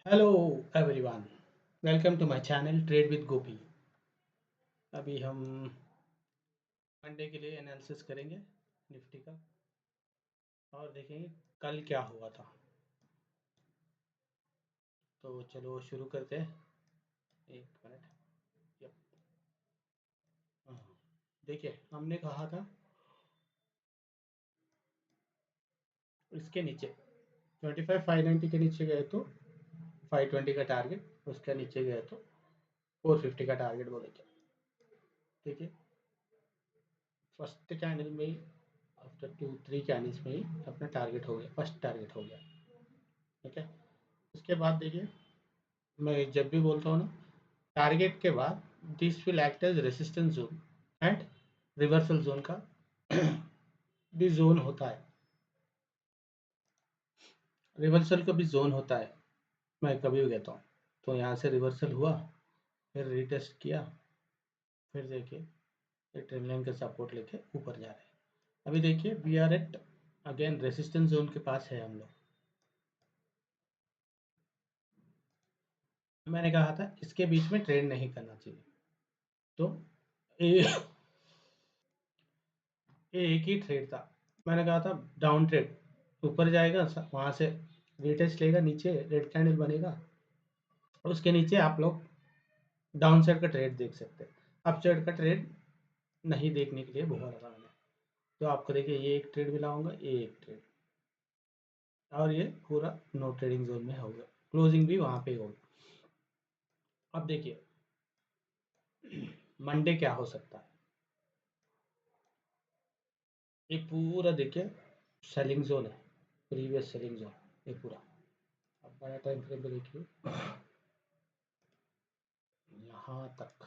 Hello everyone, welcome to my channel trade with Gopi. अभी हम Monday के लिए एनालिसिस करेंगे निफ्टी का और देखेंगे कल क्या हुआ था। तो चलो शुरू करते हैं। एक मिनट। यप। हाँ, देखिए हमने कहा था इसके नीचे 25,590 के नीचे गए तो 520 का टारगेट, उसके नीचे गए तो 450 का टारगेट बोलेंगे। ठीक है, फर्स्ट कैंडल में ही आफ्टर 2-3 कैंडल्स में ही अपना टारगेट हो गया, फर्स्ट टारगेट हो गया। ठीक है, उसके बाद देखिए मैं जब भी बोलता हूँ ना टारगेट के बाद this will act as resistance zone and reversal zone का भी जोन होता है, रिवर्सल का भी जोन होता है। मैं कभी भी कहता हूँ तो यहाँ से रिवर्सल हुआ, फिर रिटेस्ट किया, फिर देखिए ये ट्रेंड लाइन का सपोर्ट लेके ऊपर जा रहे हैं। अभी देखिए we are at again resistance zone के पास है हम लोग। मैंने कहा था इसके बीच में ट्रेड नहीं करना चाहिए, तो ये ये एक ही ट्रेड था। मैंने कहा था डाउन ट्रेड ऊपर जाएगा, वहाँ से रिटेस्ट लेगा, नीचे रेड कैंडल बनेगा, और उसके नीचे आप लोग डाउन साइड का ट्रेड देख सकते हैं। अप साइड का ट्रेड नहीं देखने के लिए बोला था मैंने। तो आपको देखिए ये एक ट्रेड मिला होगा, ये एक ट्रेड, और ये पूरा नो ट्रेडिंग जोन में होगा, क्लोजिंग भी वहाँ पे होगा। अब देखिए मंडे क्या हो सकता है। ये पूरा देखिए सेलिंग जोन है, प्रीवियस सेलिंग जोन ये पूरा। अब बड़ा टाइम फ्रेम पे देखिए यहाँ तक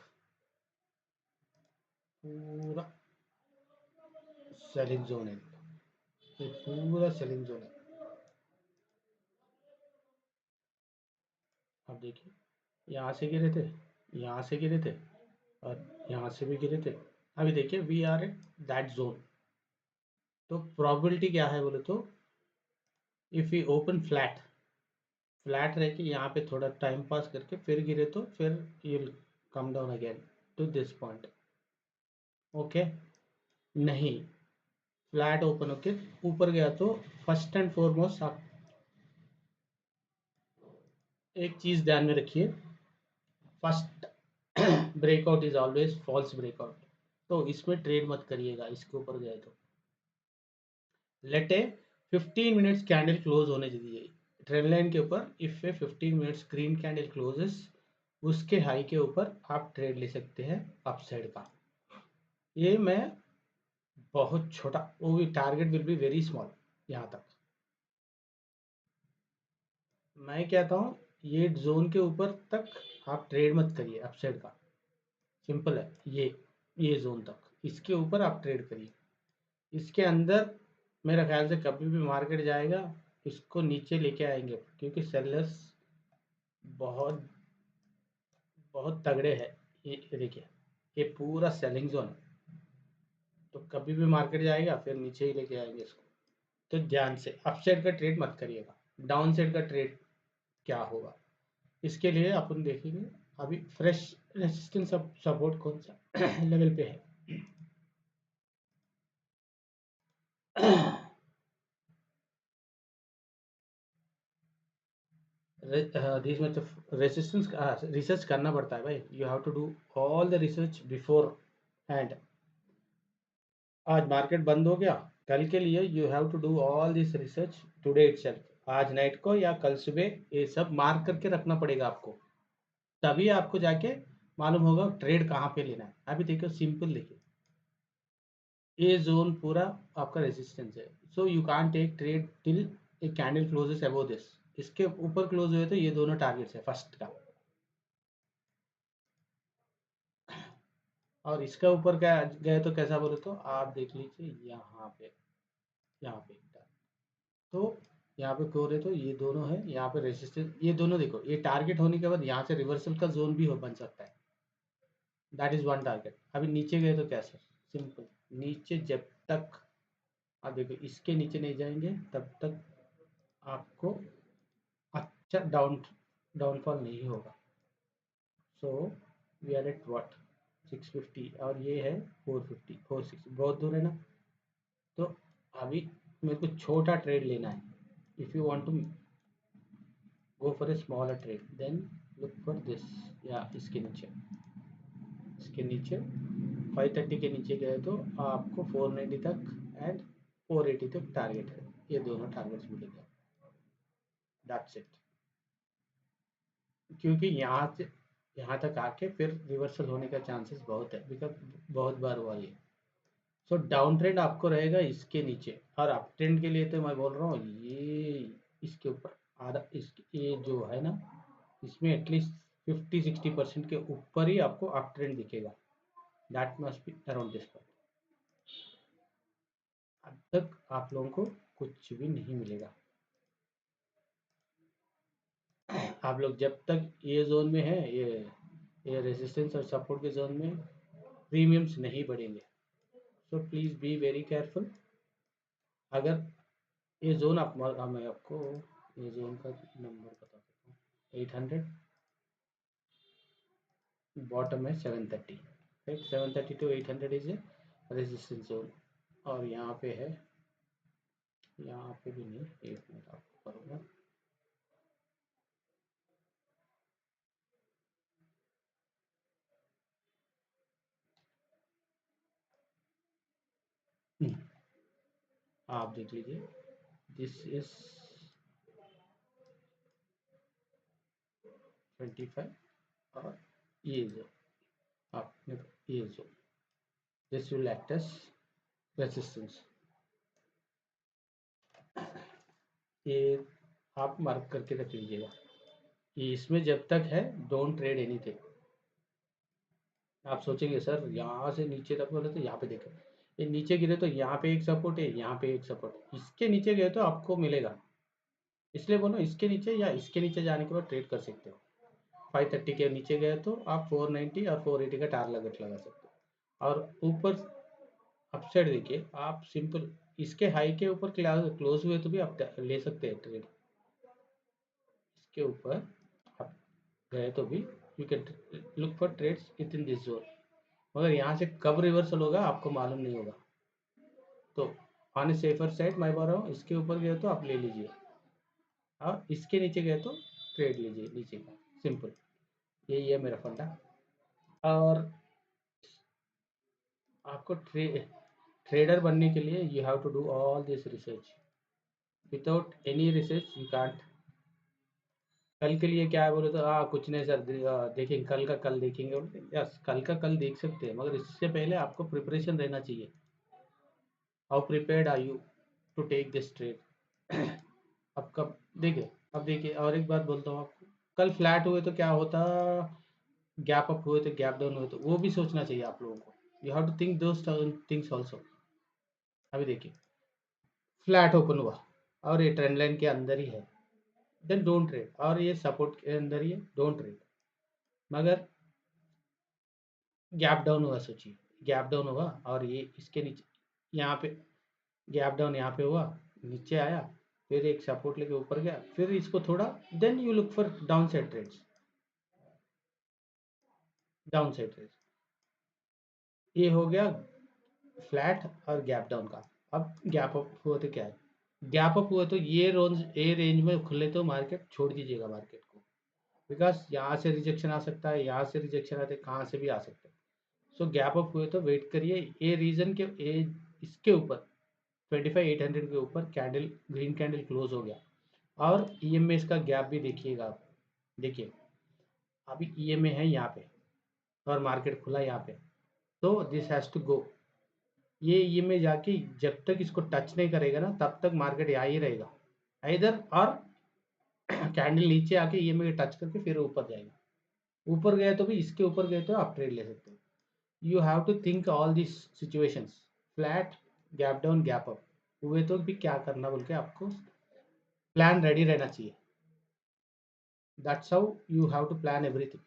पूरा सेलिंग जोन है, ये पूरा सेलिंग जोन है। अब देखिए यहाँ से गिरे थे, यहाँ से गिरे थे, और यहाँ से भी गिरे थे। अभी देखिए we are at that zone. तो प्रोबेबिलिटी क्या है बोले तो if you open flat, flat रह के यहाँ पे थोड़ा टाइम पास करके फिर गिरे तो फिर you will come down again to this point. Okay, नहीं, फ्लैट ओपन होके ऊपर गया तो फर्स्ट एंड फॉरमोस्ट आप एक चीज़ ध्यान में रखिए, first breakout is always false breakout. तो इसमें ट्रेड मत करिएगा, इसके ऊपर गए तो let a 15 minutes candle close होने दीजिए ट्रेंड लाइन के ऊपर। If a 15 minutes green candle closes, उसके हाई के ऊपर आप ट्रेड ले सकते हैं अपसाइड का। ये मैं बहुत छोटा, वो भी target will be very small यहाँ तक। मैं कहता हूँ ये जोन के ऊपर तक आप ट्रेड मत करिए अपसाइड का, सिंपल है। ये जोन तक, इसके ऊपर आप ट्रेड करिए। इसके अंदर मेरा ख्याल से कभी भी मार्केट जाएगा इसको नीचे लेके आएंगे, क्योंकि सेलर्स बहुत बहुत तगड़े हैं। ये देखिए ये पूरा सेलिंग जोन है, तो कभी भी मार्केट जाएगा फिर नीचे ही लेके आएंगे इसको। तो ध्यान से अपसाइड का ट्रेड मत करिएगा, डाउन साइड का ट्रेड क्या होगा इसके लिए अपन देखेंगे। अभी फ्रेश रेसिस्टेंस सपोर्ट कौन सा लेवल पे है। दिस मच रेसिस्टेंस रिसर्च करना पड़ता है भाई, you have to do all the research beforehand. आज मार्केट बंद हो गया, कल के लिए you have to do all this research today itself, आज नाइट को या कल सुबह ये सब मार्क करके रखना पड़ेगा आपको। तभी आपको जाके मालूम होगा ट्रेड कहाँ पे लेना है। अभी देखो सिंपल देखिए, ये जोन पूरा आपका रेजिस्टेंस है, so you can't take trade till a candle closes above this. इसके ऊपर क्लोज हुए तो ये दोनों टारगेट्स है फर्स्ट का, और इसका ऊपर क्या गए तो कैसा बोले तो आप देख लीजिए यहाँ पे, यहाँ पे तो यहाँ पे क्लोज है तो ये दोनों है, यहाँ पे रेजिस्टेंस, ये दोनों देखो ये टारगेट होने के बाद यहाँ से रिवर्सल का जोन भी हो बन सकता है। That is one target. अभी नीचे गए तो कैसे, सिंपल, नीचे जब तक आप देखो इसके नीचे नहीं जाएंगे तब तक आपको अच्छा डाउन डाउनफॉल नहीं होगा। So we are at what 650 और ये है 450 46 बहुत दूर है ना। तो अभी मेरे को छोटा ट्रेड लेना है। If you want to go for a smaller trade then look for this या इसके नीचे 530 के नीचे गए तो आपको 490 तक एंड 480 तक टारगेट है। ये दोनों टारगेट्स मिलेंगे। That's it. क्योंकि यहाँ तक आके फिर रिवर्सल होने का चांसेस बहुत है, बिकॉज बहुत बार हुआ ये। सो डाउन ट्रेंड आपको रहेगा इसके नीचे, और अप ट्रेंड के लिए तो मैं बोल रहा हूँ ये इसके ऊपर आधा ये जो है ना, इसमें एटलीस्ट 50-60% के ऊपर ही आपको अप ट्रेंड दिखेगा। That must be around this point. अब तक आप लोगों को कुछ भी नहीं मिलेगा। आप लोग जब तक ये जोन में है, ये रेजिस्टेंस और सपोर्ट के जोन में, प्रीमियम्स नहीं बढ़ेंगे। So please be very careful. अगर ये जोन मैं आपको ये जोन का नंबर बता देता हूँ। 800 बॉटम है 730, right. 730 to 800 is a resistance zone. और यहाँ पे है, यहाँ पे भी नहीं, एक मिनट आपको करूँगा। आप देख लीजिए, दिस इज 25 और ये जो आपने ये जो this will act as resistance. ये आप मार्क करके रख लीजिएगा। ये इसमें जब तक है डोंट ट्रेड एनीथिंग। आप सोचेंगे सर यहाँ से नीचे तक बोले तो यहाँ पे देखें, ये नीचे गिरे तो यहाँ पे एक सपोर्ट है, यहाँ पे एक सपोर्ट, इसके नीचे गए तो आपको मिलेगा। इसलिए बोलो इसके नीचे या इसके नीचे जाने के बाद ट्रेड कर सकते हो। 530 के नीचे गए तो आप 490 और 480 का टारगेट लगा सकते हो। और ऊपर अपसाइड देखिए, आप सिंपल इसके हाई के ऊपर क्लोज हुए तो भी आप ले सकते हैं ट्रेड। इसके ऊपर आप गए तो भी you can look for trades within this zone. मगर यहाँ से कब रिवर्सल होगा आपको मालूम नहीं होगा। तो ऑन ए सेफर साइड मैं बोल रहा हूँ, इसके ऊपर गए तो आप ले लीजिए, और इसके नीचे गए तो ट्रेड लीजिए नीचे का। सिंपल यही है मेरा फंडा। और आपको ट्रेडर बनने के लिए you have to do all this research. Without any research you can't. कल के लिए क्या है बोले तो कुछ नहीं सर, देखेंगे कल का कल देखेंगे। यस, कल का कल देख सकते हैं, मगर इससे पहले आपको प्रिपरेशन रहना चाहिए। How prepared are you to take this trade. अब कब देखिए, अब देखिए और एक बात बोलता हूँ आपको, कल फ्लैट हुए तो क्या होता, गैप अप हुए तो गैप डाउन हुए तो वो भी सोचना चाहिए आप लोगों को। You have to think those things also. अभी देखिए, फ्लैट ओपन हुआ और ये ट्रेंड लाइन के अंदर ही है, देन डोंट ट्रेड। और ये सपोर्ट के अंदर ही है, डोंट ट्रेड। मगर गैप डाउन हुआ, सोचिए गैप डाउन हुआ और ये इसके नीचे, यहाँ पे गैप डाउन यहाँ पे हुआ, नीचे आया, फिर एक सपोर्ट लेके ऊपर गया, फिर इसको थोड़ा, then you look for downside trades. Downside trades ये हो गया फ्लैट और गैप डाउन का। अब गैप अप हुआ तो क्या है, गैप अप हुआ तो ये रेंज में खुले तो मार्केट छोड़ दीजिएगा मार्केट को। बिकॉज यहाँ से रिजेक्शन आ सकता है, यहाँ से रिजेक्शन आते, कहाँ से भी आ सकते हैं। सो गैप अप हुए तो वेट करिए। ये रीजन के इसके ऊपर 25,800 के ऊपर कैंडल, ग्रीन कैंडल क्लोज हो गया। और ईएमए का गैप भी देखिएगा आप। देखिए अभी ईएमए है यहाँ पे और मार्केट खुला यहाँ पे, तो दिस हैज टू गो। ये ईएमए जाके जब तक इसको टच नहीं करेगा ना, तब तक मार्केट यहाँ ही रहेगा। इधर और कैंडल नीचे आके ईएमए टच करके फिर ऊपर जाएगा। ऊपर गया तो भी इसके ऊपर गए तो आप ट्रेड ले सकते हो। You have to think all this situations. Flat, gap down, gap up हुए तो भी क्या करना बोल के आपको प्लान रेडी रहना चाहिए। That's how you have to plan everything.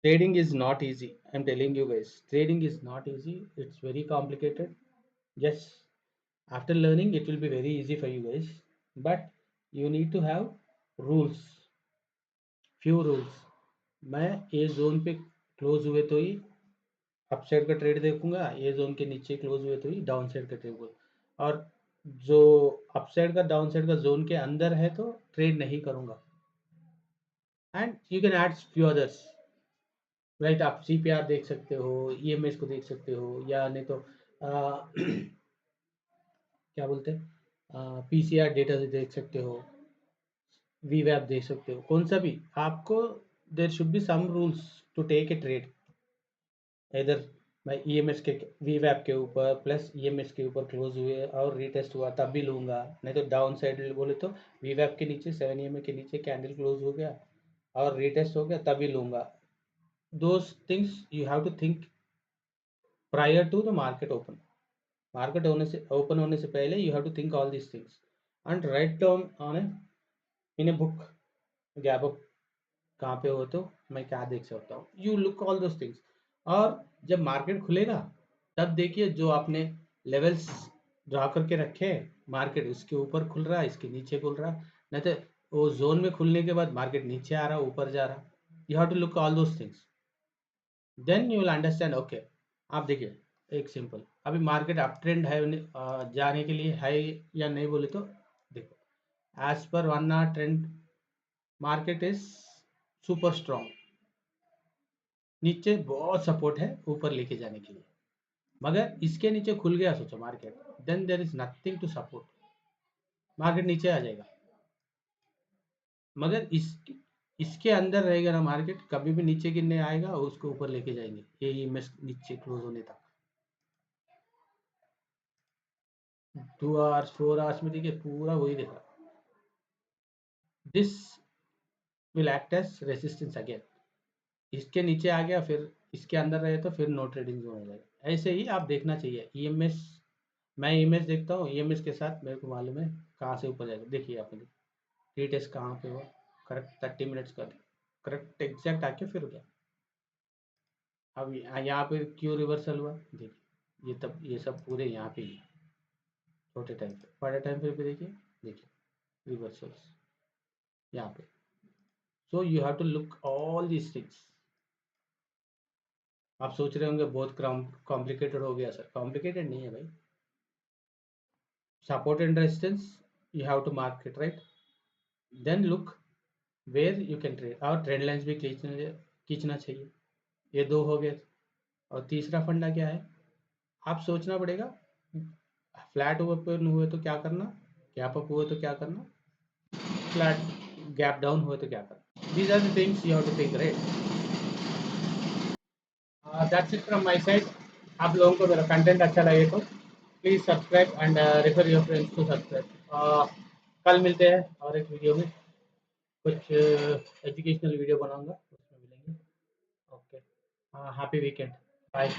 Trading is not easy, I'm telling you guys, trading is not easy, it's very complicated. Yes, after learning it will be very easy for you guys, but you need to have rules, few rules. मैं ये zone पे close हुए तो ही upside का trade देखूंगा, ये zone के नीचे क्लोज हुए तो ही डाउन साइड का ट्रेड बोल। और जो अप साइड का डाउन साइड का जोन के अंदर है तो ट्रेड नहीं करूंगा। And you can add few others, right. आप सीपीआर देख सकते हो, ईएमएस को देख सकते हो, या नहीं तो क्या बोलते हैं, पीसीआर डेटा से देख सकते हो, वीवैप देख सकते हो, कौन सा भी आपको। There should be some rules to take a trade. इधर मैं ईएमएस के वीवैप के ऊपर प्लस ईएमएस के ऊपर क्लोज हुए और रीटेस्ट हुआ तब भी लूंगा, नहीं तो डाउन साइड बोले तो वीवैप के नीचे 7 EMA के नीचे कैंडल क्लोज हो गया और रीटेस्ट हो गया तभी लूंगा। Those things you have to think prior to the market open. Market होने से ओपन होने से पहले you have to think all these things and write down on a in a book, gap up कहाँ पे हो तो मैं क्या देख सकता हूँ, you look all those things. और जब मार्केट खुलेगा तब देखिए जो आपने लेवल्स ड्रा करके रखे हैं, मार्केट इसके ऊपर खुल रहा है, इसके नीचे खुल रहा है, नहीं तो वो जोन में खुलने के बाद मार्केट नीचे आ रहा, ऊपर जा रहा। You have to look all those things, then you will understand. Okay, आप देखिए एक सिंपल, अभी मार्केट अप ट्रेंड है, जाने के लिए है या नहीं बोले तो देखो, एज पर 1 hour trend market is super strong, नीचे बहुत सपोर्ट है ऊपर लेके जाने के लिए। मगर इसके नीचे खुल गया सोचो market, then there is nothing to support, market नीचे आ जाएगा। मगर इसके अंदर रहेगा ना मार्केट, कभी भी नीचे गिरने आएगा और उसको ऊपर लेके जाएंगे, ये नीचे क्लोज होने तक। 2 hours 4 hours में देखिए पूरा वही देखा, this will act as resistance again, इसके नीचे आ गया फिर इसके अंदर रहे तो फिर नो ट्रेडिंग जोन हो जाएगा। ऐसे ही आप देखना चाहिए ईएमएस, मैं ईएमएस देखता हूँ, ईएमएस के साथ मेरे को मालूम है कहाँ से ऊपर जाएगा। देखिए आपने रीटेस्ट कहाँ पे हुआ, करेक्ट 30 मिनट्स का करेक्ट एग्जैक्ट आके फिर गया। अब यहाँ पे क्यों रिवर्सल हुआ देखिए, ये तब ये सब पूरे यहाँ पे ही है, छोटे टाइम पे, बड़े टाइम पे भी देखिए, देखिए रिवर्सल्स यहाँ पे। So you have to look all these things. आप सोच रहे होंगे बहुत कॉम्प्लिकेटेड हो गया, सर कॉम्प्लिकेटेड नहीं है भाई। Support and resistance you have to mark it, right? Then look where you can trade, और ट्रेंड लाइंस भी खींचना चाहिए। ये दो हो गए। और तीसरा फंडा क्या है, आप सोचना पड़ेगा, फ्लैट ओपन हुए तो क्या करना, गैप अप हुए तो क्या करना, फ्लैट गैप डाउन हुए तो क्या करना। These are the things you have to think, right. That's it from my side. आप लोगों को मेरा कंटेंट अच्छा लगे तो please subscribe and refer your friends to subscribe. कल मिलते हैं और एक वीडियो में, कुछ एजुकेशनल वीडियो बनाऊंगा, उसमें मिलेंगे। Okay, happy weekend, bye.